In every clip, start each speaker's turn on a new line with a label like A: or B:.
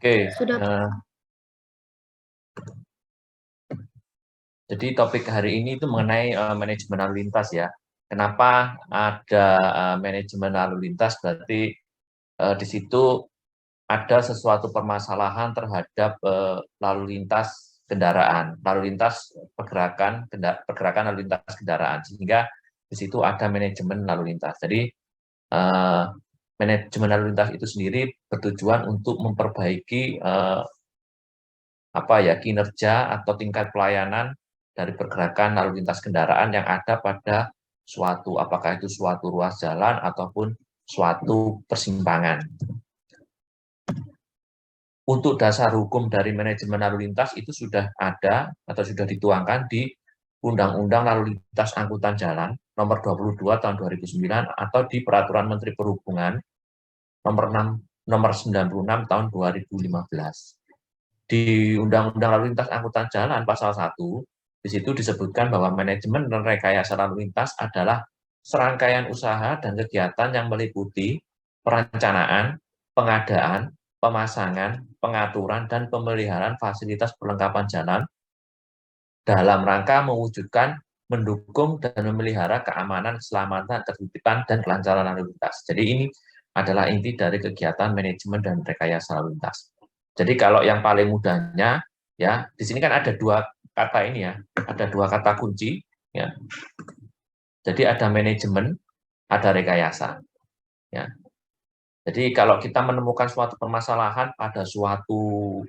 A: Oke,
B: Sudah.
A: jadi topik hari ini itu mengenai manajemen lalu lintas ya. Kenapa ada manajemen lalu lintas? Berarti di situ ada sesuatu permasalahan terhadap lalu lintas kendaraan, lalu lintas pergerakan lalu lintas kendaraan, sehingga di situ ada manajemen lalu lintas. Jadi eh, manajemen lalu lintas itu sendiri bertujuan untuk memperbaiki kinerja atau tingkat pelayanan dari pergerakan lalu lintas kendaraan yang ada pada suatu, apakah itu suatu ruas jalan ataupun suatu persimpangan. Untuk dasar hukum dari manajemen lalu lintas itu sudah ada atau sudah dituangkan di Undang-Undang Lalu Lintas Angkutan Jalan nomor 22 tahun 2009 atau di Peraturan Menteri Perhubungan nomor 96 tahun 2015. Di Undang-Undang Lalu Lintas Angkutan Jalan pasal 1, di situ disebutkan bahwa manajemen dan rekayasa lalu lintas adalah serangkaian usaha dan kegiatan yang meliputi perencanaan, pengadaan, pemasangan, pengaturan, dan pemeliharaan fasilitas perlengkapan jalan dalam rangka mewujudkan, mendukung, dan memelihara keamanan, keselamatan, ketertiban, dan kelancaran lalu lintas. Jadi ini adalah inti dari kegiatan manajemen dan rekayasa lalu lintas. Jadi kalau yang paling mudahnya, ya di sini kan ada dua kata ini ya, ada dua kata kunci, ya. Jadi ada manajemen, ada rekayasa, ya. Jadi kalau kita menemukan suatu permasalahan pada suatu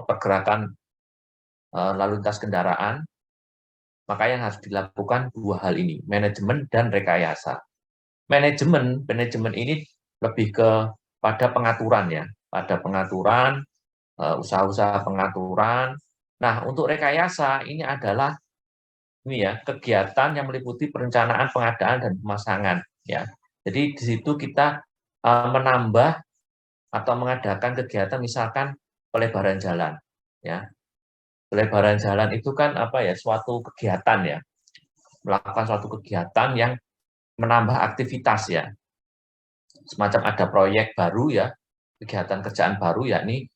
A: pergerakan lalu lintas kendaraan, maka yang harus dilakukan dua hal ini, manajemen dan rekayasa. Manajemen ini lebih pada pengaturan ya, pada pengaturan, usaha-usaha pengaturan. Nah, untuk rekayasa ini adalah kegiatan yang meliputi perencanaan, pengadaan, dan pemasangan ya. Jadi di situ kita menambah atau mengadakan kegiatan misalkan pelebaran jalan ya. Pelebaran jalan itu kan suatu kegiatan ya, melakukan suatu kegiatan yang menambah aktivitas ya. Semacam ada proyek baru ya, kegiatan kerjaan baru yakni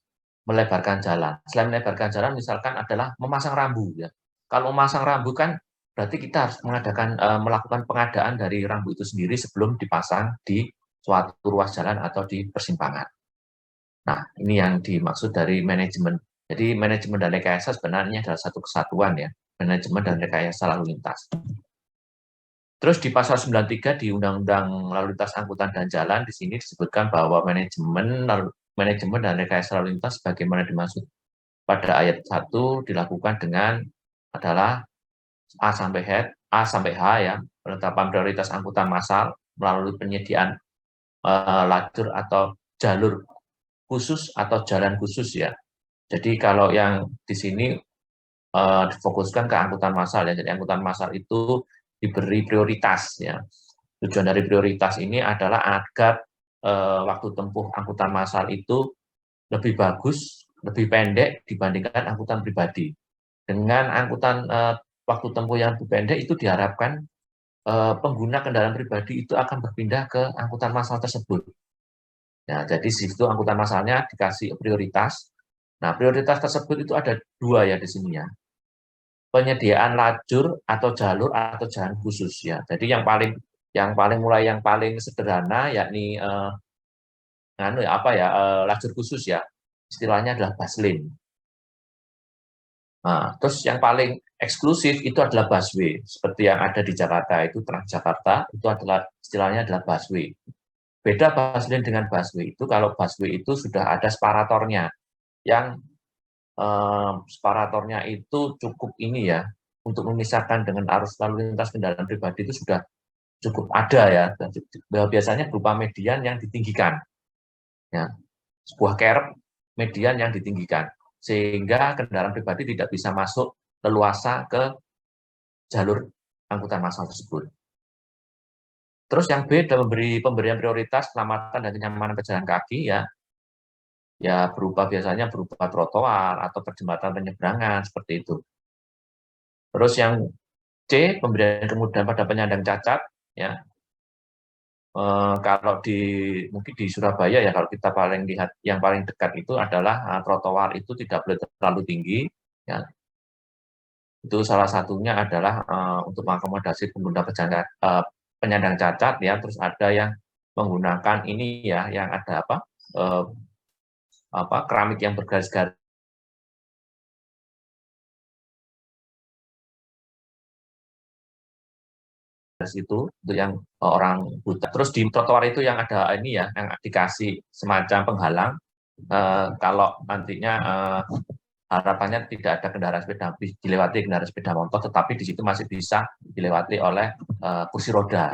A: melebarkan jalan. Selain melebarkan jalan misalkan adalah memasang rambu ya. Kalau memasang rambu kan berarti kita harus melakukan pengadaan dari rambu itu sendiri sebelum dipasang di suatu ruas jalan atau di persimpangan. Nah, ini yang dimaksud dari manajemen. Jadi manajemen dan rekayasa sebenarnya adalah satu kesatuan ya, manajemen dan rekayasa lalu lintas. Terus di pasal 93 di Undang-Undang Lalu Lintas Angkutan dan Jalan, di sini disebutkan bahwa manajemen dan rekayasa lalu lintas sebagaimana dimaksud pada ayat 1 dilakukan dengan adalah A sampai H ya, penetapan prioritas angkutan massal melalui penyediaan lajur atau jalur khusus atau jalan khusus ya. Jadi kalau yang di sini difokuskan ke angkutan massal ya. Jadi angkutan massal itu diberi prioritas ya. Tujuan dari prioritas ini adalah agar waktu tempuh angkutan massal itu lebih bagus, lebih pendek dibandingkan angkutan pribadi. Dengan angkutan waktu tempuh yang lebih pendek itu diharapkan pengguna kendaraan pribadi itu akan berpindah ke angkutan massal tersebut. Nah, jadi situ angkutan massalnya dikasih prioritas. Nah, prioritas tersebut itu ada dua ya di sini ya. Penyediaan lajur atau jalur atau jalan khusus ya. Jadi yang paling sederhana yakni lajur khusus ya. Istilahnya adalah busline. Nah, terus yang paling eksklusif itu adalah busway. Seperti yang ada di Jakarta itu Transjakarta itu adalah istilahnya adalah busway. Beda busline dengan busway itu kalau busway itu sudah ada separatornya yang separatornya itu cukup ini ya untuk memisahkan dengan arus lalu lintas kendaraan pribadi itu sudah cukup ada ya. Biasanya berupa median yang ditinggikan. Ya, sebuah kerb median yang ditinggikan sehingga kendaraan pribadi tidak bisa masuk leluasa ke jalur angkutan massal tersebut. Terus yang B adalah pemberian prioritas keselamatan dan kenyamanan pejalan kaki ya. Ya biasanya berupa trotoar atau jembatan penyeberangan seperti itu. Terus yang C, pemberian kemudahan pada penyandang cacat ya. kalau mungkin di Surabaya ya, kalau kita paling lihat yang paling dekat itu adalah trotoar itu tidak boleh terlalu tinggi, ya. Itu salah satunya adalah untuk mengakomodasi pengguna penyandang cacat, ya. Terus ada yang menggunakan ini ya, yang ada eh, keramik yang bergaris-garis itu untuk yang orang buta. Terus di trotoar itu yang ada ini ya, yang dikasih semacam penghalang. Kalau nantinya harapannya tidak ada kendaraan sepeda dilewati kendaraan sepeda motor, tetapi di situ masih bisa dilewati oleh kursi roda.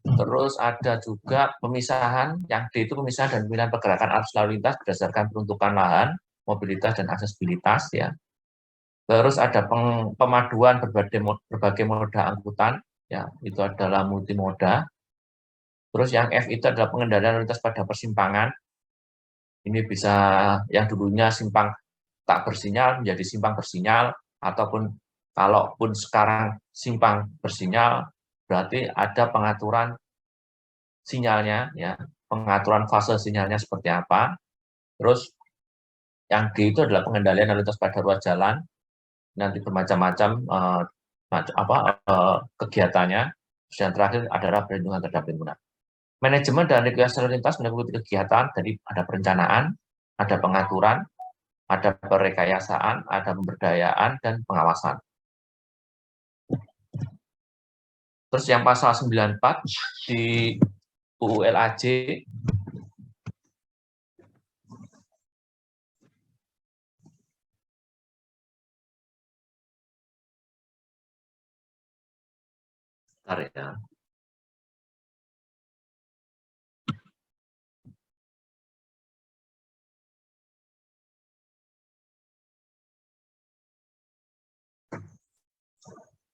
A: Terus ada juga pemisahan, yang D itu pemisahan dan pemilihan pergerakan arus lalu lintas berdasarkan peruntukan lahan, mobilitas dan aksesibilitas, ya. Terus ada pemaduan berbagai moda angkutan, ya, itu adalah multimoda. Terus yang F itu adalah pengendalian lalu lintas pada persimpangan. Ini bisa yang dulunya simpang tak bersinyal menjadi simpang bersinyal, ataupun kalaupun sekarang simpang bersinyal, berarti ada pengaturan sinyalnya, ya, pengaturan fase sinyalnya seperti apa. Terus yang D itu adalah pengendalian lalu lintas pada ruas jalan, nanti bermacam-macam kegiatannya. Terus yang terakhir adalah perlindungan terhadap lingkungan. Manajemen dan rekayasa lalu lintas meliputi kegiatan, jadi ada perencanaan, ada pengaturan, ada perekayasaan, ada pemberdayaan, dan pengawasan. Terus yang pasal 94 di UU LAJ, ya.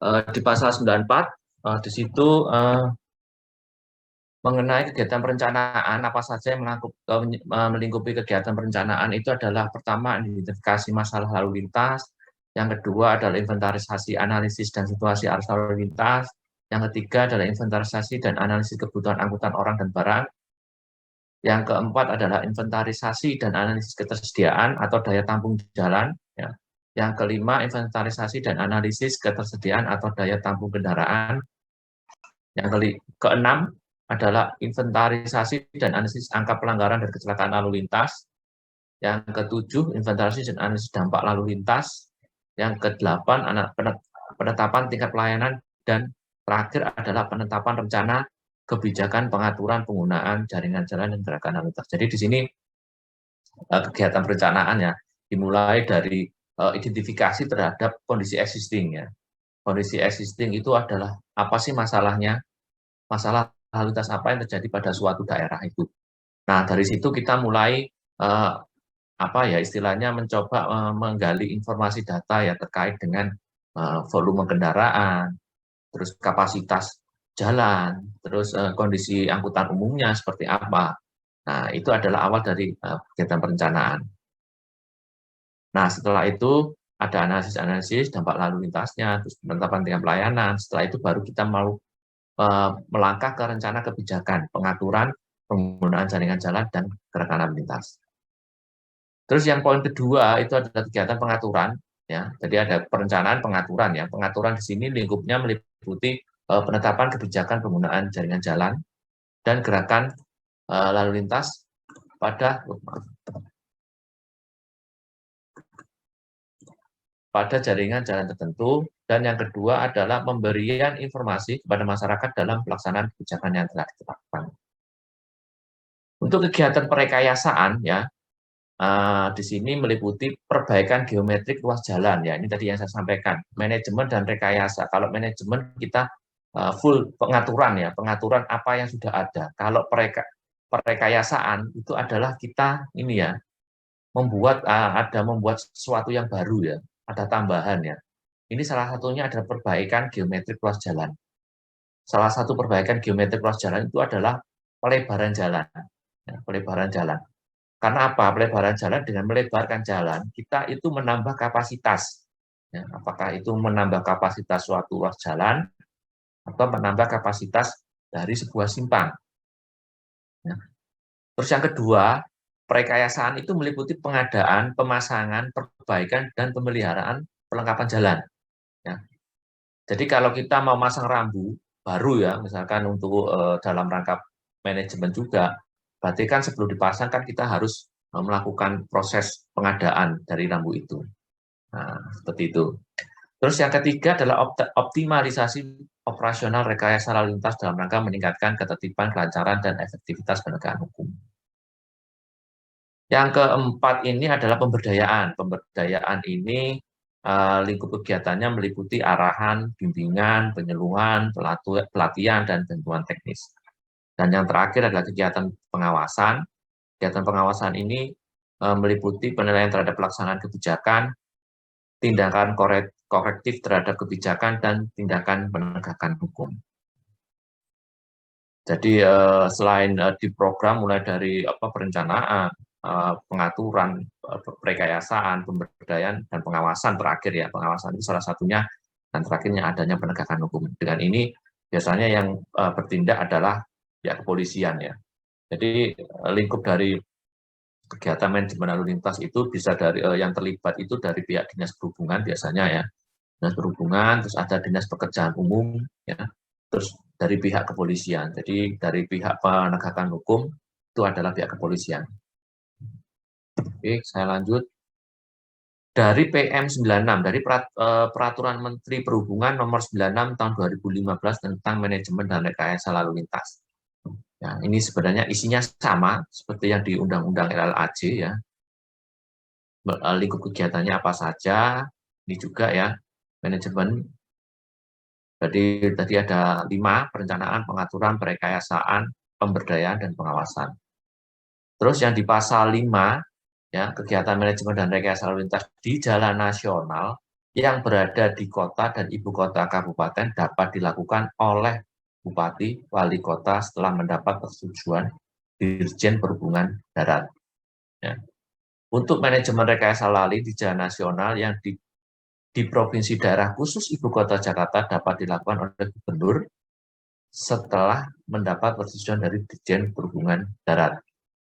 A: Di pasal 94, di situ mengenai kegiatan perencanaan, apa saja yang melingkupi kegiatan perencanaan itu adalah pertama, identifikasi masalah lalu lintas, yang kedua adalah inventarisasi, analisis, dan situasi arus lalu lintas, yang ketiga adalah inventarisasi dan analisis kebutuhan angkutan orang dan barang, yang keempat adalah inventarisasi dan analisis ketersediaan atau daya tampung jalan, ya. Yang kelima, inventarisasi dan analisis ketersediaan atau daya tampung kendaraan. Yang keenam adalah inventarisasi dan analisis angka pelanggaran dan kecelakaan lalu lintas. Yang ketujuh, inventarisasi dan analisis dampak lalu lintas. Yang kedelapan, penetapan tingkat pelayanan. Dan terakhir adalah penetapan rencana kebijakan pengaturan penggunaan jaringan jalan dan gerakan lalu lintas. Jadi di sini kegiatan perencanaan ya dimulai dari identifikasi terhadap kondisi existing, ya. Kondisi existing itu adalah apa sih masalahnya, masalah lalu lintas apa yang terjadi pada suatu daerah itu. Nah, dari situ kita mulai istilahnya mencoba menggali informasi data ya terkait dengan volume kendaraan, terus kapasitas jalan, terus kondisi angkutan umumnya seperti apa. Nah, itu adalah awal dari kegiatan perencanaan. Nah, setelah itu ada analisis dampak lalu lintasnya, terus penetapan tingkat pelayanan. Setelah itu baru kita mau melangkah ke rencana kebijakan, pengaturan, penggunaan jaringan jalan, dan gerakan lalu lintas. Terus yang poin kedua itu adalah kegiatan pengaturan, ya. Jadi ada perencanaan pengaturan, ya. Pengaturan di sini lingkupnya meliputi penetapan kebijakan penggunaan jaringan jalan dan gerakan lalu lintas pada jaringan jalan tertentu, dan yang kedua adalah pemberian informasi kepada masyarakat dalam pelaksanaan kebijakan yang telah ditetapkan. Untuk kegiatan perekayasaan, ya, di sini meliputi perbaikan geometrik ruas jalan, ya. Ini tadi yang saya sampaikan, manajemen dan rekayasa. Kalau manajemen kita full pengaturan, ya, pengaturan apa yang sudah ada. Kalau perekayasaan itu adalah kita ini ya membuat sesuatu yang baru, ya, ada tambahan, ya. Ini salah satunya adalah perbaikan geometrik ruas jalan. Salah satu perbaikan geometrik ruas jalan itu adalah pelebaran jalan, ya, pelebaran jalan. Karena apa? Pelebaran jalan, dengan melebarkan jalan, kita itu menambah kapasitas. Ya, apakah itu menambah kapasitas suatu ruas jalan atau menambah kapasitas dari sebuah simpang. Nah, terus yang kedua, perekayasaan itu meliputi pengadaan, pemasangan, perbaikan, dan pemeliharaan perlengkapan jalan. Ya. Jadi kalau kita mau masang rambu baru ya, misalkan untuk dalam rangka manajemen juga, berarti kan sebelum dipasang kan kita harus melakukan proses pengadaan dari rambu itu. Nah, seperti itu. Terus yang ketiga adalah optimalisasi operasional rekayasa lalu lintas dalam rangka meningkatkan ketertiban, kelancaran, dan efektivitas penegakan hukum. Yang keempat ini adalah pemberdayaan. Pemberdayaan ini lingkup kegiatannya meliputi arahan, bimbingan, penyuluhan, pelatihan, dan bantuan teknis. Dan yang terakhir adalah kegiatan pengawasan. Kegiatan pengawasan ini meliputi penilaian terhadap pelaksanaan kebijakan, tindakan korektif terhadap kebijakan, dan tindakan penegakan hukum. Jadi selain di program mulai dari perencanaan, pengaturan, perekayasaan, pemberdayaan, dan pengawasan terakhir ya, pengawasan itu salah satunya, dan terakhirnya adanya penegakan hukum. Dengan ini biasanya yang bertindak adalah pihak kepolisian ya. Jadi lingkup dari kegiatan manajemen lalu lintas itu bisa dari yang terlibat itu dari pihak dinas perhubungan biasanya ya, dinas perhubungan, terus ada dinas pekerjaan umum ya, terus dari pihak kepolisian. Jadi dari pihak penegakan hukum itu adalah pihak kepolisian. Oke, saya lanjut. Dari PM 96, dari Peraturan Menteri Perhubungan Nomor 96 Tahun 2015 tentang manajemen dan rekayasa lalu lintas. Ya, ini sebenarnya isinya sama seperti yang di Undang-Undang LLAJ ya. Lingkup kegiatannya apa saja, ini juga ya, manajemen. Jadi tadi ada 5, perencanaan, pengaturan, perekayasaan, pemberdayaan, dan pengawasan. Terus yang di pasal 5, ya, kegiatan manajemen dan rekayasa lalu lintas di jalan nasional yang berada di kota dan ibu kota kabupaten dapat dilakukan oleh bupati, wali kota setelah mendapat persetujuan Dirjen Perhubungan Darat. Ya. Untuk manajemen rekayasa lalu di jalan nasional yang di provinsi daerah khusus ibu kota Jakarta dapat dilakukan oleh gubernur setelah mendapat persetujuan dari Dirjen Perhubungan Darat.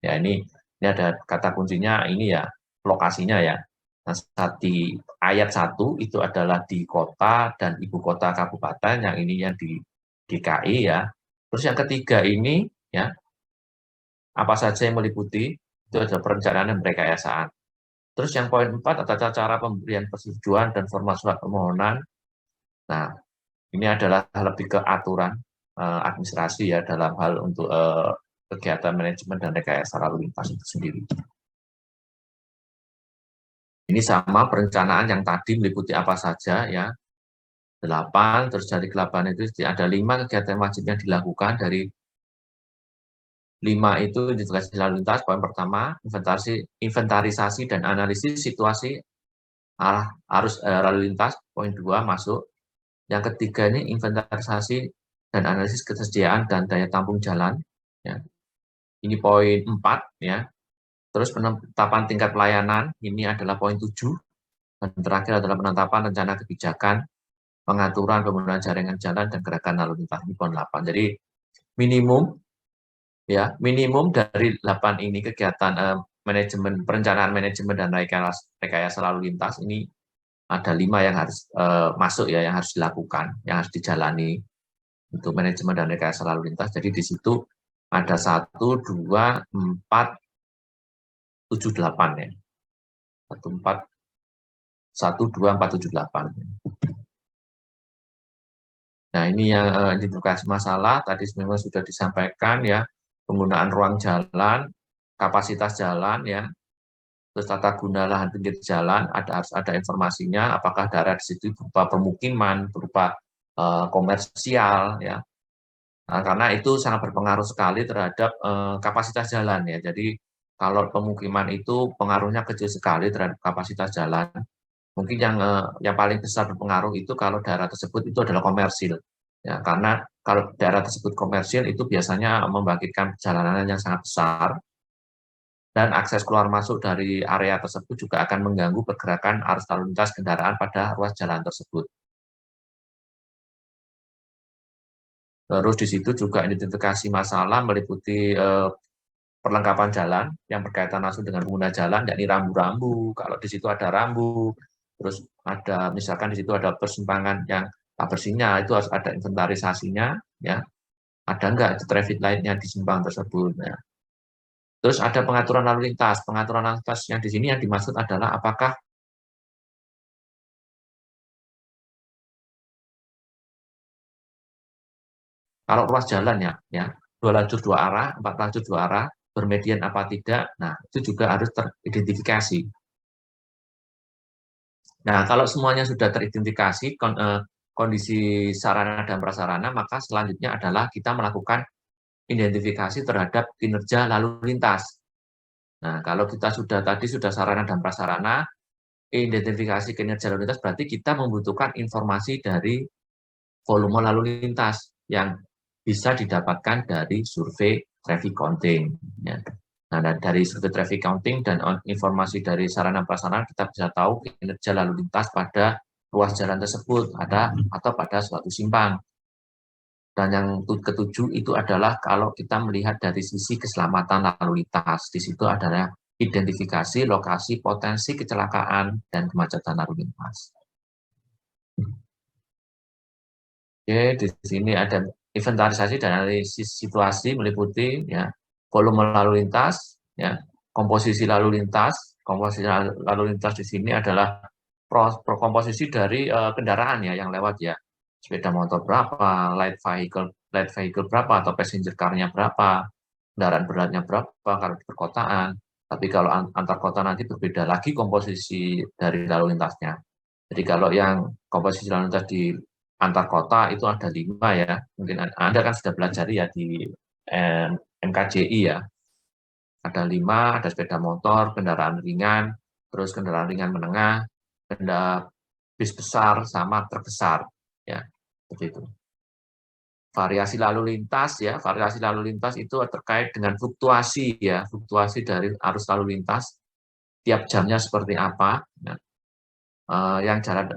A: Ya, ini ada kata kuncinya ini ya, lokasinya ya. Nah, di ayat 1 itu adalah di kota dan ibu kota kabupaten, yang ini yang di DKI ya. Terus yang ketiga ini ya, apa saja yang meliputi, itu ada perencanaan dan perekayasaan. Terus yang poin 4 adalah cara pemberian persetujuan dan format surat permohonan. Nah, ini adalah lebih ke aturan administrasi ya dalam hal untuk kegiatan manajemen dan rekayasa lalu lintas itu sendiri. Ini sama perencanaan yang tadi meliputi apa saja ya, 8, terus dari 8 itu ada 5 kegiatan wajib yang dilakukan. Dari 5 itu identifikasi lalu lintas, poin pertama, inventarisasi dan analisis situasi arus lalu lintas, poin 2 masuk. Yang ketiga ini inventarisasi dan analisis ketersediaan dan daya tampung jalan. Ya. Ini poin 4 ya. Terus penetapan tingkat pelayanan, ini adalah poin 7. Dan terakhir adalah penetapan rencana kebijakan, pengaturan penggunaan jaringan jalan dan gerakan lalu lintas, ini poin 8. Jadi minimum dari 8 ini kegiatan manajemen, perencanaan manajemen dan rekayasa lalu lintas ini ada 5 yang harus masuk ya, yang harus dilakukan, yang harus dijalani untuk manajemen dan rekayasa lalu lintas. Jadi di situ ada 1, 2, 4, 7, 8 ya. 1, 2, 4, 7, 8. Nah, ini yang identifikasi masalah tadi memang sudah disampaikan ya, penggunaan ruang jalan, kapasitas jalan ya, terus tata guna lahan pinggir jalan, harus ada informasinya, apakah daerah di situ berupa pemukiman, berupa komersial ya. Nah, karena itu sangat berpengaruh sekali terhadap kapasitas jalan ya. Jadi kalau pemukiman itu pengaruhnya kecil sekali terhadap kapasitas jalan. Mungkin yang paling besar berpengaruh itu kalau daerah tersebut itu adalah komersil. Ya, karena kalau daerah tersebut komersil itu biasanya membangkitkan perjalanan yang sangat besar, dan akses keluar masuk dari area tersebut juga akan mengganggu pergerakan arus lalu lintas kendaraan pada ruas jalan tersebut. Terus di situ juga identifikasi masalah meliputi perlengkapan jalan yang berkaitan langsung dengan pengguna jalan, yakni rambu-rambu. Kalau di situ ada rambu, terus ada misalkan di situ ada persimpangan yang tak bersinyal, itu harus ada inventarisasinya, ya. Ada enggak itu traffic light-nya di simpang tersebut. Ya. Terus ada pengaturan lalu lintas. Pengaturan lalu lintas yang di sini yang dimaksud adalah apakah kalau ruas jalan ya, 2 lajur 2 arah, 4 lajur 2 arah, bermedian apa tidak, nah itu juga harus teridentifikasi. Nah, kalau semuanya sudah teridentifikasi, kondisi sarana dan prasarana, maka selanjutnya adalah kita melakukan identifikasi terhadap kinerja lalu lintas. Nah, kalau kita sudah sarana dan prasarana, identifikasi kinerja lalu lintas berarti kita membutuhkan informasi dari volume lalu lintas yang bisa didapatkan dari survei traffic counting. Ya. Nah, dari survei traffic counting dan informasi dari sarana prasarana kita bisa tahu kinerja lalu lintas pada ruas jalan tersebut atau pada suatu simpang. Dan yang ketujuh itu adalah kalau kita melihat dari sisi keselamatan lalu lintas. Di situ adalah identifikasi lokasi potensi kecelakaan dan kemacetan lalu lintas. Oke, di sini ada inventarisasi dan analisis situasi meliputi ya volume lalu lintas, ya komposisi lalu lintas. Komposisi lalu lintas di sini adalah komposisi dari kendaraan ya yang lewat ya. Sepeda motor berapa, light vehicle berapa atau passenger car-nya berapa, kendaraan beratnya berapa kalau di perkotaan. Tapi kalau antar kota nanti berbeda lagi komposisi dari lalu lintasnya. Jadi kalau yang komposisi lalu lintas di antar kota itu ada 5 ya. Mungkin Anda kan sudah belajar ya di MKJI ya. Ada 5, ada sepeda motor, kendaraan ringan, terus kendaraan ringan menengah, kendaraan bis besar, sama truk besar. Ya, seperti itu. Variasi lalu lintas ya, variasi lalu lintas itu terkait dengan fluktuasi ya, fluktuasi dari arus lalu lintas tiap jamnya seperti apa. Ya. Yang jalan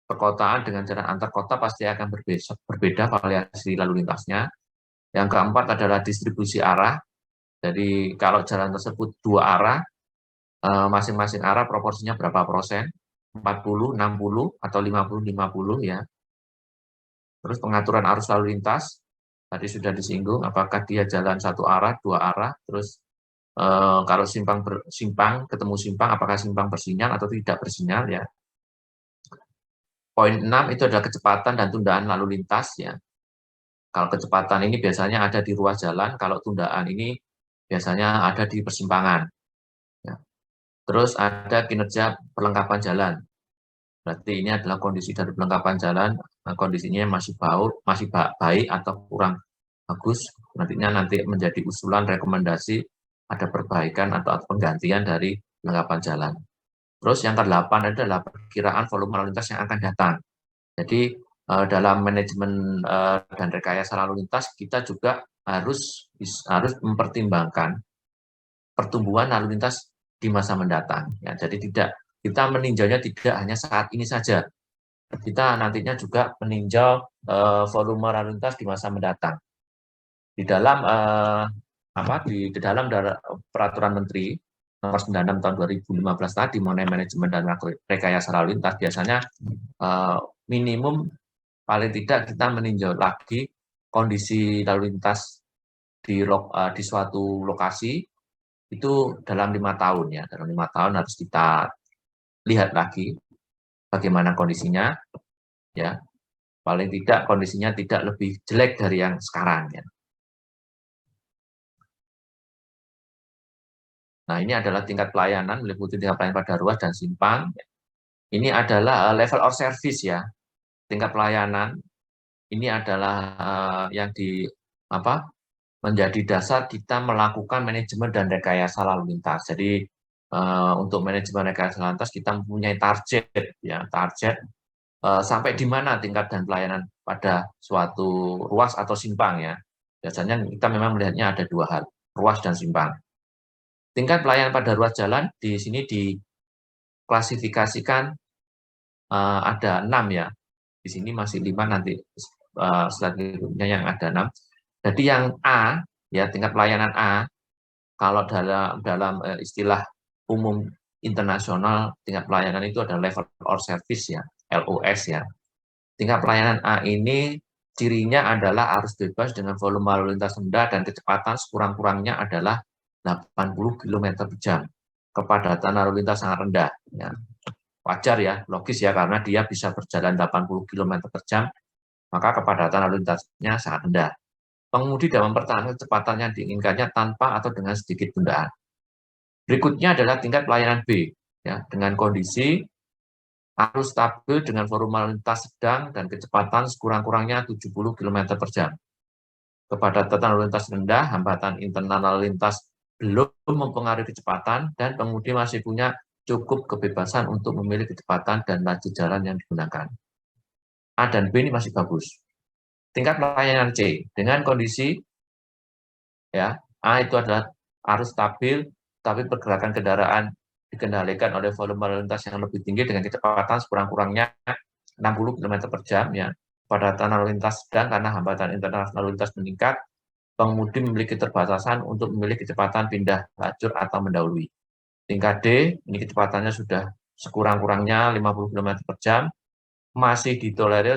A: perkotaan dengan jalan antar kota pasti akan berbeda variasi lalu lintasnya. Yang keempat adalah distribusi arah. Jadi kalau jalan tersebut 2 arah, masing-masing arah proporsinya berapa persen? 40, 60, atau 50, 50 ya. Terus pengaturan arus lalu lintas, tadi sudah disinggung, apakah dia jalan 1 arah, 2 arah, terus kalau simpang ketemu simpang, apakah simpang bersinyal atau tidak bersinyal ya. Poin 6 itu adalah kecepatan dan tundaan lalu lintas ya. Kalau kecepatan ini biasanya ada di ruas jalan, kalau tundaan ini biasanya ada di persimpangan. Ya. Terus ada kinerja perlengkapan jalan. Berarti ini adalah kondisi dari perlengkapan jalan, kondisinya masih baik atau kurang bagus. Nanti menjadi usulan rekomendasi ada perbaikan atau penggantian dari perlengkapan jalan. Terus yang ke-8 adalah perkiraan volume lalu lintas yang akan datang. Jadi dalam manajemen dan rekayasa lalu lintas kita juga harus mempertimbangkan pertumbuhan lalu lintas di masa mendatang. Ya, jadi kita meninjaunya tidak hanya saat ini saja. Kita nantinya juga meninjau volume lalu lintas di masa mendatang. Di dalam dalam peraturan Menteri Nomor 96 tahun 2015 tadi mengenai manajemen dan rekayasa lalu lintas, biasanya minimum paling tidak kita meninjau lagi kondisi lalu lintas di suatu lokasi itu dalam 5 tahun ya. Dalam 5 tahun harus kita lihat lagi bagaimana kondisinya ya. Paling tidak kondisinya tidak lebih jelek dari yang sekarang ya. Nah, ini adalah tingkat pelayanan meliputi tingkat pelayanan pada ruas dan simpang. Ini adalah level of service ya. Tingkat pelayanan ini adalah yang menjadi dasar kita melakukan manajemen dan rekayasa lalu lintas. Jadi untuk manajemen rekayasa lalu lintas kita mempunyai target ya, sampai di mana tingkat dan pelayanan pada suatu ruas atau simpang ya. Biasanya kita memang melihatnya ada 2 hal, ruas dan simpang. Tingkat pelayanan pada ruas jalan di sini diklasifikasikan ada 6 ya. Di sini masih 5 nanti slide berikutnya yang ada 6. Jadi yang A, ya tingkat pelayanan A, kalau dalam istilah umum internasional, tingkat pelayanan itu adalah level or service ya, LOS ya. Tingkat pelayanan A ini cirinya adalah arus bebas dengan volume lalu lintas rendah dan kecepatan sekurang-kurangnya adalah 80 km per jam. Kepadatan lalu lintas sangat rendah. Ya. Wajar ya, logis ya, karena dia bisa berjalan 80 km per jam, maka kepadatan lalu lintasnya sangat rendah. Pengemudi dapat mempertahankan kecepatan yang diinginkannya tanpa atau dengan sedikit tundaan. Berikutnya adalah tingkat pelayanan B, ya, dengan kondisi arus stabil dengan volume lalu lintas sedang dan kecepatan sekurang-kurangnya 70 km per jam. Kepadatan lalu lintas rendah, hambatan internal lalu lintas belum mempengaruhi kecepatan, dan pengemudi masih punya cukup kebebasan untuk memilih kecepatan dan laju jalan yang digunakan. A dan B ini masih bagus. Tingkat pelayanan C, dengan kondisi ya A itu adalah arus stabil, tapi pergerakan kendaraan dikendalikan oleh volume lalu lintas yang lebih tinggi dengan kecepatan sekurang-kurangnya 60 km per jam. Ya. Kepadatan lalu lintas sedang karena hambatan internal lalu lintas meningkat, pengemudi memiliki keterbatasan untuk memilih kecepatan pindah lajur atau mendahului. Tingkat D, ini kecepatannya sudah sekurang-kurangnya 50 km per jam, masih ditolerir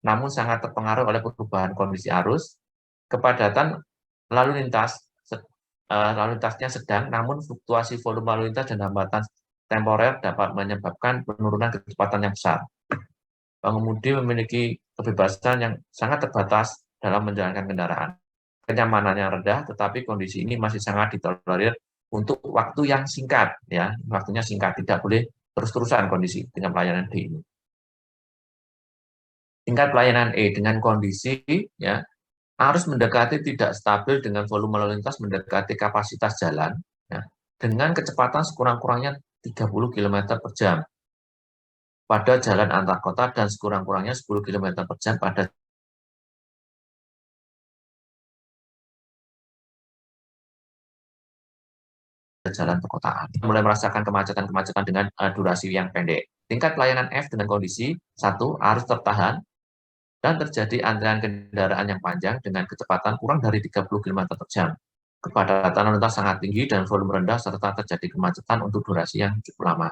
A: namun sangat terpengaruh oleh perubahan kondisi arus. Kepadatan lalu lintasnya sedang, namun fluktuasi volume lalu lintas dan hambatan temporer dapat menyebabkan penurunan kecepatan yang besar. Pengemudi memiliki kebebasan yang sangat terbatas dalam menjalankan kendaraan. Kenyamanannya rendah, tetapi kondisi ini masih sangat ditolerir untuk waktu yang singkat, ya, waktunya singkat, tidak boleh terus-terusan kondisi dengan pelayanan D ini. Tingkat pelayanan E dengan kondisi ya arus mendekati tidak stabil dengan volume lalu lintas mendekati kapasitas jalan ya, dengan kecepatan sekurang-kurangnya 30 km per jam pada jalan antar kota dan sekurang-kurangnya 10 km per jam pada jalan perkotaan. Mulai merasakan kemacetan-kemacetan dengan durasi yang pendek. Tingkat pelayanan F dengan kondisi 1. Arus tertahan dan terjadi antrian kendaraan yang panjang dengan kecepatan kurang dari 30 km per jam. Kepadatan lalu lintas sangat tinggi dan volume rendah serta terjadi kemacetan untuk durasi yang cukup lama.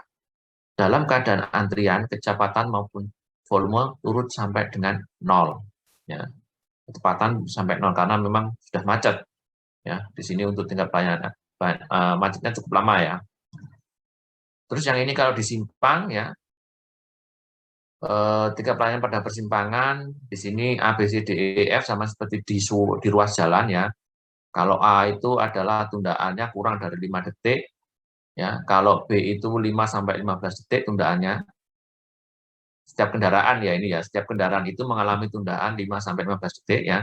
A: Dalam keadaan antrian, kecepatan maupun volume turut sampai dengan 0. Ya. Kecepatan sampai 0 karena memang sudah macet. Ya, di sini untuk tingkat pelayanan macetnya cukup lama ya. Terus yang ini kalau disimpang ya, tingkat pelayanan pada persimpangan di sini A, B, C, D, E, F sama seperti di ruas jalan ya. Kalau A itu adalah tundaannya kurang dari 5 detik, ya. Kalau B itu 5 sampai 15 detik tundaannya. Setiap kendaraan ya ini ya, setiap kendaraan itu mengalami tundaan 5 sampai 15 detik ya.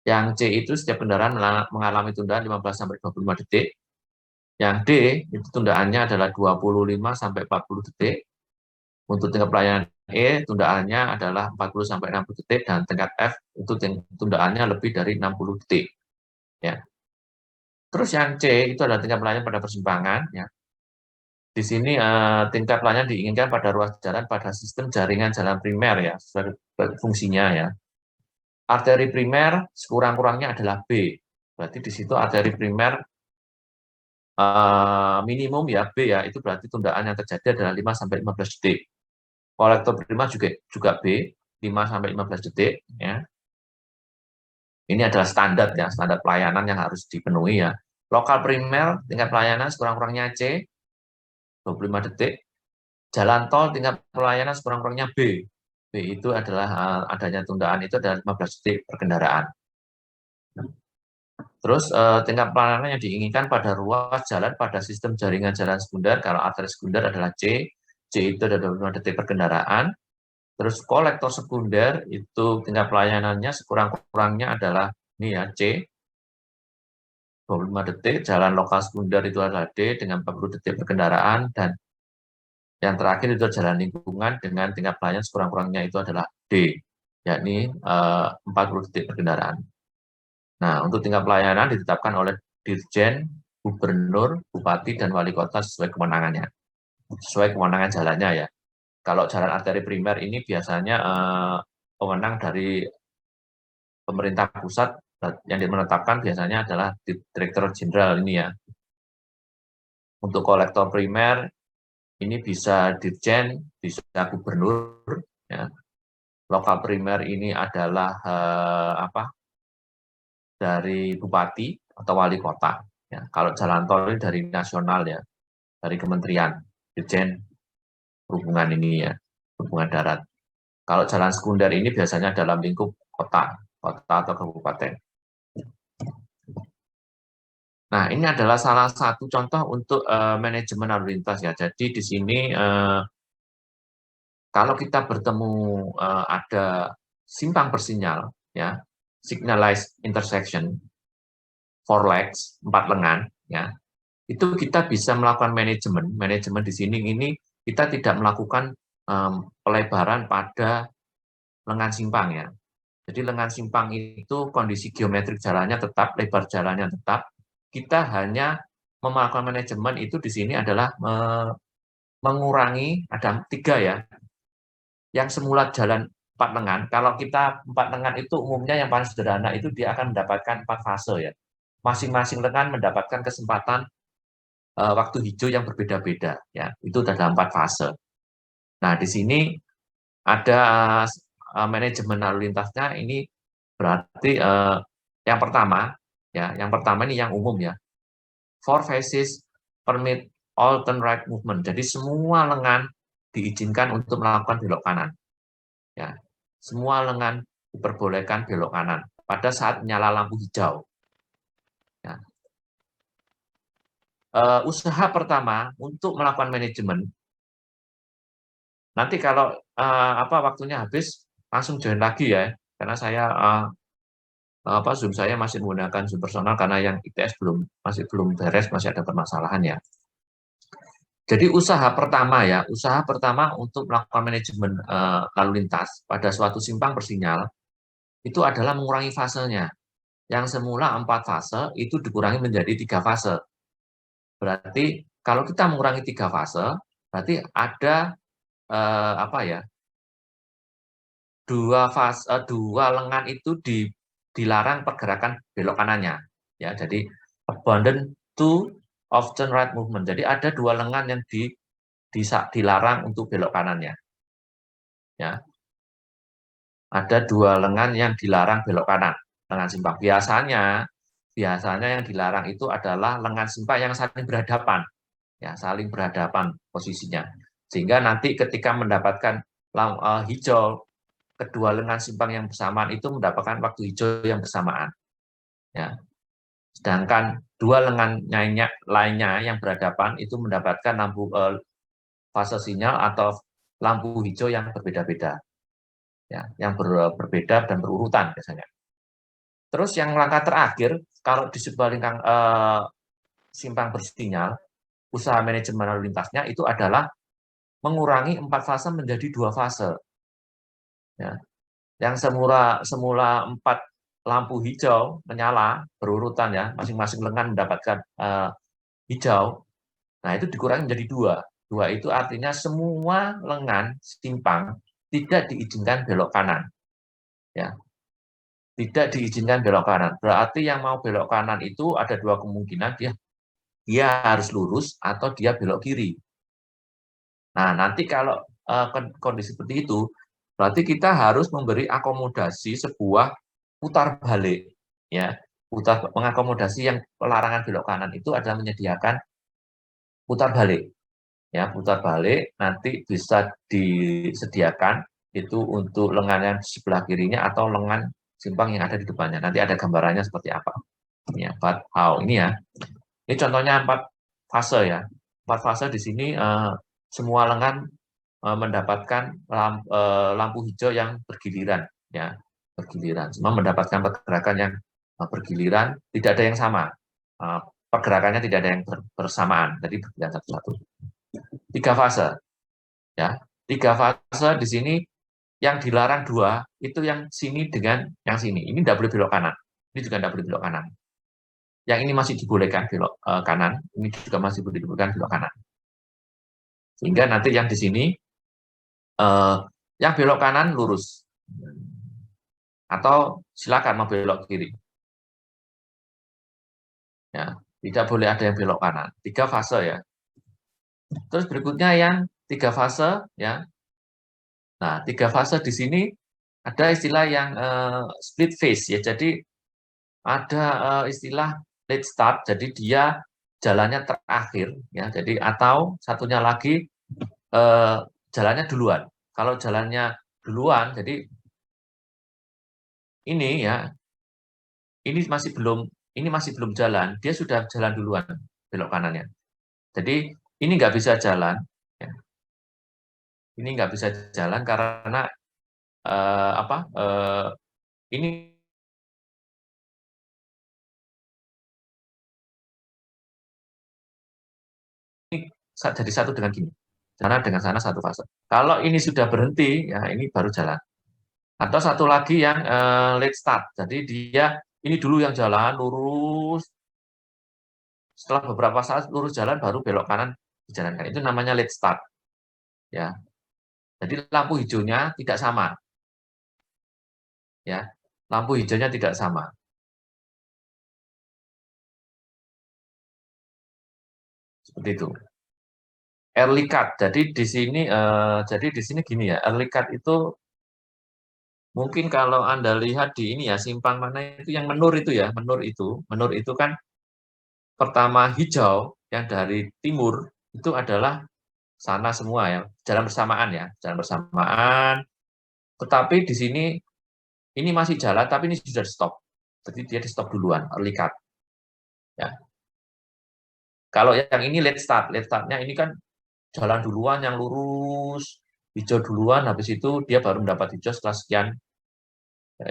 A: Yang C itu setiap kendaraan mengalami tundaan 15 sampai 25 detik. Yang D itu tundaannya adalah 25 sampai 40 detik. Untuk tingkat pelayanan E tundaannya adalah 40 sampai 60 detik dan tingkat F itu tundaannya lebih dari 60 detik. Ya. Terus yang C itu adalah tingkat pelayanan pada persimpangan ya. Di sini tingkat pelayanan diinginkan pada ruas jalan pada sistem jaringan jalan primer ya, sebagai fungsinya ya. Arteri primer sekurang-kurangnya adalah B. Berarti di situ arteri primer minimum ya B ya, itu berarti tundaan yang terjadi adalah 5 sampai 15 detik. Kolektor primer juga B, 5 sampai 15 detik ya. Ini adalah standar ya, standar pelayanan yang harus dipenuhi ya. Lokal primer tingkat pelayanan sekurang-kurangnya C 25 detik. Jalan tol tingkat pelayanan sekurang-kurangnya B. B itu adalah adanya tundaan itu adalah 15 detik per kendaraan. Terus tingkat pelayanan yang diinginkan pada ruas jalan pada sistem jaringan jalan sekunder, kalau arteri sekunder adalah C. C itu adalah 25 detik per kendaraan. Terus kolektor sekunder itu tingkat pelayanannya sekurang-kurangnya adalah ini ya C 25 detik, jalan lokal sekunder itu adalah D dengan 40 detik per kendaraan, dan yang terakhir itu jalan lingkungan dengan tingkat pelayanan sekurang-kurangnya itu adalah D, yakni 40 detik per kendaraan. Nah, untuk tingkat pelayanan ditetapkan oleh Dirjen, Gubernur, Bupati, dan Wali Kota sesuai kewenangannya. Sesuai kewenangan jalannya ya. Kalau jalan arteri primer ini biasanya pemenang dari pemerintah pusat yang menetapkan biasanya adalah Direktur Jenderal ini ya. Untuk kolektor primer ini bisa Dirjen, bisa Gubernur, ya. Lokal primer ini adalah dari Bupati atau Wali Kota. Ya. Kalau jalan tol ini dari nasional ya, dari Kementerian, Dirjen Perhubungan ini ya, Perhubungan Darat. Kalau jalan sekunder ini biasanya dalam lingkup kota atau kabupaten. Nah, ini adalah salah satu contoh untuk manajemen lalu lintas ya. Jadi di sini kalau kita bertemu ada simpang bersinyal ya, signalized intersection, 4 lengan ya. Itu kita bisa melakukan manajemen. Manajemen di sini ini kita tidak melakukan pelebaran pada lengan simpang ya. Jadi lengan simpang itu kondisi geometrik jalannya tetap, lebar jalannya tetap. Kita hanya melakukan manajemen itu di sini adalah mengurangi, ada 3 ya, yang semula jalan 4 lengan. Kalau kita 4 lengan itu umumnya yang paling sederhana itu dia akan mendapatkan 4 fase ya. Masing-masing lengan mendapatkan kesempatan waktu hijau yang berbeda-beda ya. Itu dalam 4 fase. Nah, di sini ada manajemen lalu lintasnya ini berarti yang pertama ini yang umum ya. 4 phases permit all turn right movement. Jadi semua lengan diizinkan untuk melakukan belok kanan. Ya. Semua lengan diperbolehkan belok kanan pada saat menyala lampu hijau. Ya. Usaha pertama untuk melakukan manajemen. Nanti kalau waktunya habis langsung join lagi ya, karena saya Zoom saya masih menggunakan Zoom personal karena yang ITS masih belum beres, masih ada permasalahan ya. Jadi usaha pertama untuk melakukan manajemen lalu lintas pada suatu simpang bersinyal itu adalah mengurangi fasenya. Yang semula 4 fase itu dikurangi menjadi 3 fase. Berarti kalau kita mengurangi 3 fase, berarti ada dua lengan itu dilarang pergerakan belok kanannya. Ya, jadi abandon to of turn right movement. Jadi ada 2 lengan yang dilarang untuk belok kanannya. Ya. Ada 2 lengan yang dilarang belok kanan, lengan simpang. Biasanya yang dilarang itu adalah lengan simpang yang saling berhadapan. Ya, saling berhadapan posisinya. Sehingga nanti ketika mendapatkan hijau, kedua lengan simpang yang bersamaan itu mendapatkan waktu hijau yang bersamaan. Ya. Sedangkan 2 lengan lainnya yang berhadapan itu mendapatkan lampu fase sinyal atau lampu hijau yang berbeda-beda. Ya, yang berbeda dan berurutan biasanya. Terus yang langkah terakhir, kalau di sebelah simpang bersinyal, usaha manajemen lalu lintasnya itu adalah mengurangi 4 fase menjadi 2 fase. Ya. Yang semula 4 lampu hijau menyala berurutan ya, masing-masing lengan mendapatkan hijau. Nah, itu dikurangi menjadi 2. 2 itu artinya semua lengan simpang tidak diizinkan belok kanan. Ya. Tidak diizinkan belok kanan. Berarti yang mau belok kanan itu ada 2 kemungkinan, dia harus lurus atau dia belok kiri. Nah, nanti kalau kondisi seperti itu, berarti kita harus memberi akomodasi sebuah putar balik. Ya, mengakomodasi yang pelarangan belok kanan itu adalah menyediakan putar balik. Ya, putar balik nanti bisa disediakan itu untuk lengan yang di sebelah kirinya atau lengan simpang yang ada di depannya. Nanti ada gambarannya seperti apa. Ya, ini ya. Ini contohnya 4 fase ya. 4 fase di sini semua lengan mendapatkan lampu hijau yang bergiliran ya, bergiliran. Semua mendapatkan pergerakan yang bergiliran, tidak ada yang sama. Pergerakannya tidak ada yang bersamaan, jadi bergiliran satu-satu. 3 fase. Ya. 3 fase di sini yang dilarang 2 itu yang sini dengan yang sini. Ini tidak boleh belok kanan. Ini juga tidak boleh belok kanan. Yang ini masih dibolehkan belok kanan, ini juga masih dibolehkan belok kanan. Sehingga nanti yang di sini yang belok kanan lurus. atau silakan mau belok kiri. Ya, tidak boleh ada yang belok kanan. 3 fase ya. Terus berikutnya yang 3 fase ya. Nah, 3 fase di sini ada istilah yang split phase ya. Jadi ada istilah late start, jadi dia jalannya terakhir ya. Jadi atau satunya lagi jalannya duluan. Kalau jalannya duluan, jadi ini ya, ini masih belum jalan, dia sudah jalan duluan belok kanannya. Jadi ini nggak bisa jalan, ya. Ini nggak bisa jalan karena apa? Ini jadi satu dengan gini, sana dengan sana satu fase. Kalau ini sudah berhenti, ya ini baru jalan. Atau satu lagi yang late start, jadi dia ini dulu yang jalan lurus, setelah beberapa saat lurus jalan baru belok kanan dijalankan. Itu namanya late start. Ya, jadi lampu hijaunya tidak sama. Ya, lampu hijaunya tidak sama. Seperti itu. Early cut. Jadi di sini gini ya. Early cut itu mungkin kalau Anda lihat di ini ya, simpang mana itu yang menur itu ya, menur itu kan pertama hijau yang dari timur itu adalah sana semua ya, jalan bersamaan ya, jalan bersamaan. Tetapi di sini ini masih jalan, tapi ini sudah di stop. Jadi dia di stop duluan, early cut. Ya. Kalau yang ini late start, late startnya ini kan jalan duluan yang lurus, hijau duluan, habis itu dia baru mendapat hijau setelah sekian,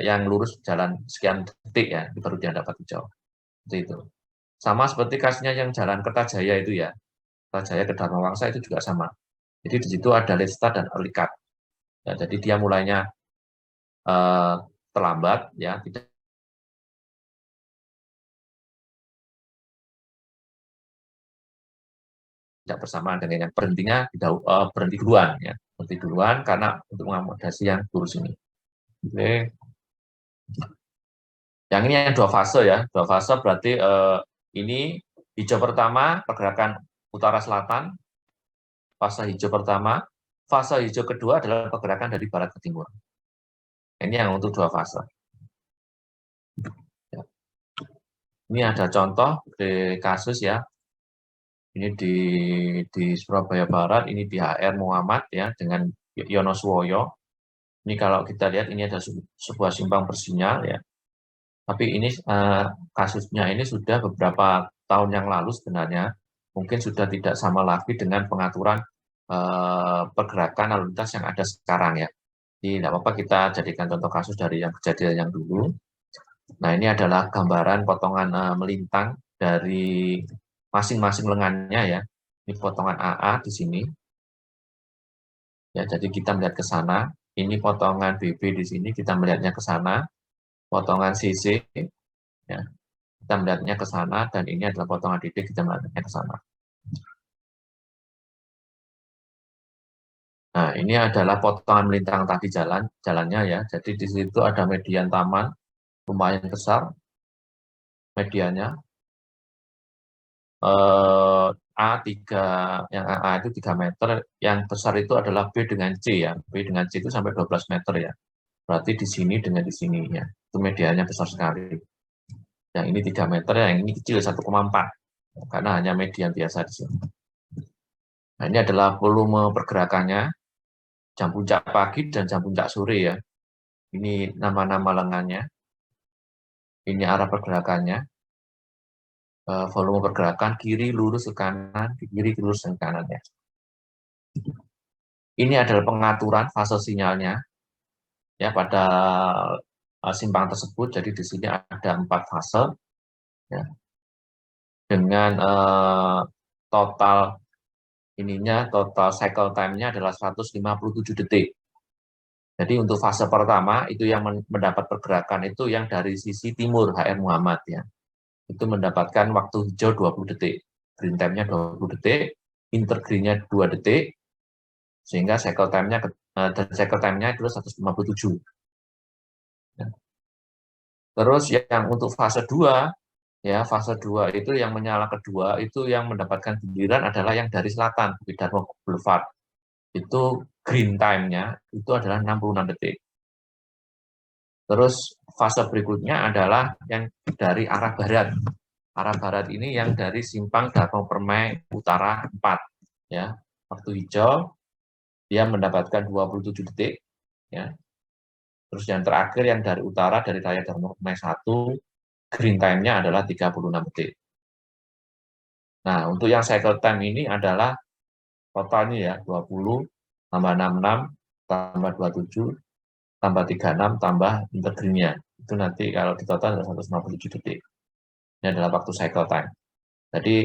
A: yang lurus jalan sekian detik ya, baru dia dapat hijau. Seperti itu. Sama seperti kasusnya yang jalan Kertajaya itu ya, Kertajaya ke Dharma Wangsa itu juga sama. Jadi di situ ada late start dan early cut. Ya, jadi dia mulainya terlambat, ya tidak bersamaan dengan yang berhentinya berhenti duluan, ya berhenti duluan karena untuk mengakomodasi yang lurus ini. Oke. Yang ini yang 2 fase ya, 2 fase berarti ini hijau pertama pergerakan utara selatan, fase hijau pertama, fase hijau kedua adalah pergerakan dari barat ke timur. Ini yang untuk 2 fase. Ini ada contoh di kasus ya. Ini di Surabaya Barat, ini di HR Muhammad ya dengan Yonoswoyo. Ini kalau kita lihat ini ada sebuah simpang bersinyal ya. Tapi ini kasusnya ini sudah beberapa tahun yang lalu sebenarnya. Mungkin sudah tidak sama lagi dengan pengaturan pergerakan lalu lintas yang ada sekarang ya. Jadi tidak apa-apa kita jadikan contoh kasus dari yang kejadian yang dulu. Nah ini adalah gambaran potongan melintang dari masing-masing lengannya ya. Ini potongan AA di sini. Ya, jadi kita melihat ke sana. Ini potongan BB di sini, kita melihatnya ke sana. Potongan CC, ya, kita melihatnya ke sana. Dan ini adalah potongan DD, kita melihatnya ke sana. Nah, ini adalah potongan melintang tadi jalannya ya. Jadi di situ ada median taman, lumayan besar mediannya. A3, yang AA itu 3 meter, yang besar itu adalah B dengan C ya. B dengan C itu sampai 12 meter ya. Berarti di sini dengan di sini ya. Itu mediannya besar sekali. Yang ini 3 meter, yang ini kecil 1,4. Karena hanya median biasa di sini. Nah, ini adalah volume pergerakannya, jam puncak pagi dan jam puncak sore ya. Ini nama-nama lengannya. Ini arah pergerakannya. Volume pergerakan kiri lurus ke kanan, kiri lurus ke kanan ya. Ini adalah pengaturan fase sinyalnya ya pada simpang tersebut. Jadi di sini ada 4 fase ya, dengan total total cycle time-nya adalah 157 detik. Jadi untuk fase pertama itu yang mendapat pergerakan itu yang dari sisi timur HR Muhammad ya. Itu mendapatkan waktu hijau 20 detik. Green time-nya 20 detik, intergreen-nya 2 detik, sehingga cycle time-nya itu 157. Terus yang untuk fase 2, ya fase 2 itu yang menyala kedua, itu yang mendapatkan giliran adalah yang dari selatan, Bukit Darmo Boulevard. Itu green time-nya itu adalah 66 detik. Terus fase berikutnya adalah yang dari arah barat. Arah barat ini yang dari simpang Darmo Permai Utara 4. Ya, waktu hijau dia mendapatkan 27 detik. Ya. Terus yang terakhir yang dari utara, dari Raya Darmo Permai 1, green time-nya adalah 36 detik. Nah, untuk yang cycle time ini adalah totalnya ya 20 tambah 66 tambah 27 tambah 36 tambah intergreen-nya. Itu nanti kalau di total adalah 157 detik. Ini adalah waktu cycle time. Jadi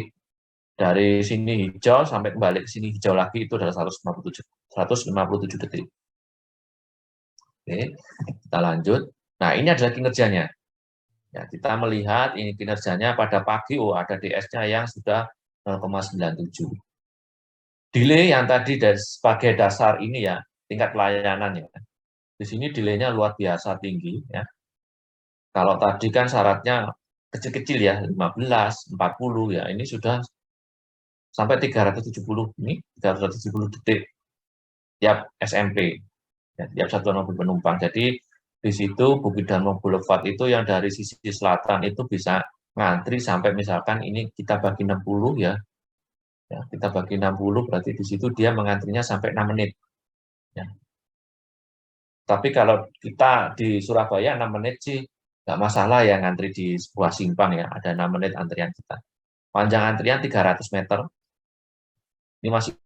A: dari sini hijau sampai kembali ke sini hijau lagi itu adalah 157 detik. Oke, kita lanjut. Nah, ini adalah kinerjanya. Ya, kita melihat ini kinerjanya pada pagi, ada DS-nya yang sudah 0,97. Delay yang tadi sebagai dasar ini ya, tingkat pelayanannya. Di sini delay-nya luar biasa tinggi. Ya. Kalau tadi kan syaratnya kecil-kecil ya, 15, 40 ya, ini sudah sampai 370 ini 370 detik tiap SMP, ya, tiap satuan mobil penumpang. Jadi di situ Bukit Darmo Boulevard itu yang dari sisi selatan itu bisa ngantri sampai misalkan ini kita bagi 60 ya, kita bagi 60 berarti di situ dia mengantrinya sampai 6 menit. Ya. Tapi kalau kita di Surabaya 6 menit sih nggak masalah ya ngantri di sebuah simpang ya, ada 6 menit antrian kita. Panjang antrian 300 meter, ini masih